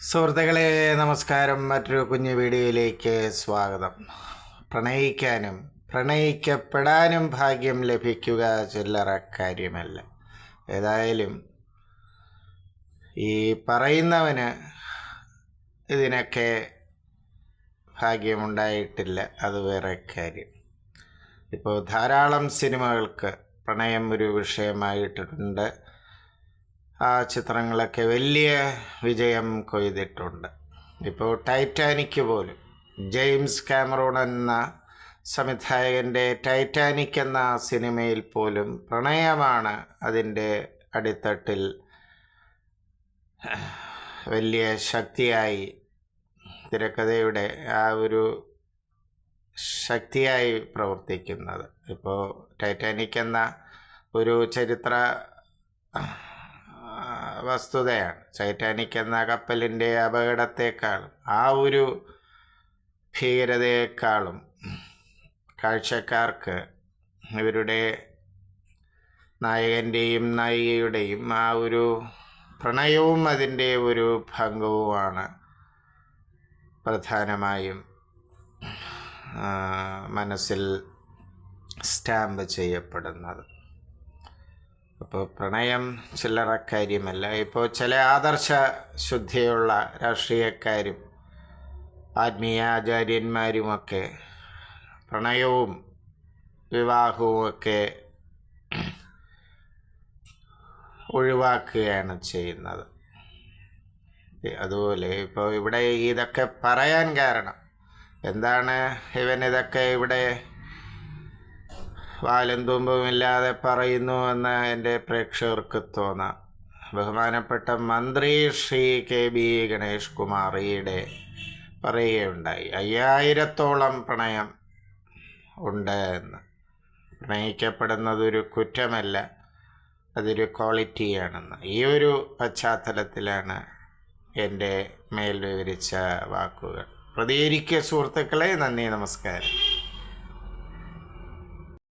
സുഹൃത്തുക്കളെ നമസ്കാരം. മറ്റൊരു കുഞ്ഞു വീഡിയോയിലേക്ക് സ്വാഗതം. പ്രണയിക്കാനും പ്രണയിക്കപ്പെടാനും ഭാഗ്യം ലഭിക്കുക ചില്ലറ കാര്യമല്ല. ഏതായാലും ഈ പറയുന്നവന് ഇതിനൊക്കെ ഭാഗ്യമുണ്ടായിട്ടില്ല, അത് വേറെ കാര്യം. ഇപ്പോൾ ധാരാളം സിനിമകൾക്ക് പ്രണയം ഒരു വിഷയമായിട്ടുണ്ട്. ആ ചിത്രങ്ങളൊക്കെ വലിയ വിജയം കൊയ്തിട്ടുണ്ട്. ഇപ്പോൾ ടൈറ്റാനിക് പോലും, ജെയിംസ് കാമറൂൺ എന്ന സംവിധായകൻ്റെ ടൈറ്റാനിക് എന്ന സിനിമയിൽ പോലും പ്രണയമാണ് അതിൻ്റെ അടിത്തട്ടിൽ വലിയ ശക്തിയായി, തിരക്കഥയുടെ ആ ഒരു ശക്തിയായി പ്രവർത്തിക്കുന്നത്. ഇപ്പോൾ ടൈറ്റാനിക് എന്ന ഒരു ചരിത്ര വസ്തുതയാണ്. ടൈറ്റാനിക് എന്ന കപ്പലിൻ്റെ അപകടത്തെക്കാളും ആ ഒരു ഭീകരതയെക്കാളും കാഴ്ചക്കാർക്ക് ഇവരുടെ നായകൻ്റെയും നായികയുടെയും ആ ഒരു പ്രണയവും അതിൻ്റെ ഒരു ഭംഗവുമാണ് പ്രധാനമായും മനസ്സിൽ സ്റ്റാമ്പ് ചെയ്യപ്പെടുന്നത്. അപ്പോൾ പ്രണയം ചില്ലറ കാര്യമല്ല. ഇപ്പോൾ ചില ആദർശ ശുദ്ധിയുള്ള രാഷ്ട്രീയക്കാരും ആത്മീയ ആചാര്യന്മാരുമൊക്കെ പ്രണയവും വിവാഹവുമൊക്കെ ഒഴിവാക്കുകയാണ് ചെയ്യുന്നത്. അതുപോലെ ഇപ്പോൾ ഇവിടെ ഇതൊക്കെ പറയാൻ കാരണം എന്താണ്? ഇതൊക്കെ ഇവിടെ വാലും തുമ്പുമില്ലാതെ പറയുന്നുവെന്ന് എൻ്റെ പ്രേക്ഷകർക്ക് തോന്നാം. ബഹുമാനപ്പെട്ട മന്ത്രി ശ്രീ KB ഗണേഷ് കുമാർ ഈയിടെ പറയുകയുണ്ടായി, 5000-ഓളം പ്രണയം ഉണ്ട് എന്ന്. പ്രണയിക്കപ്പെടുന്നതൊരു കുറ്റമല്ല, അതൊരു ക്വാളിറ്റിയാണെന്ന്. ഈ ഒരു പശ്ചാത്തലത്തിലാണ് എൻ്റെ മേൽ വിവരിച്ച വാക്കുകൾ. പ്രതികരിക്കുക സുഹൃത്തുക്കളെ. നന്ദി, നമസ്കാരം.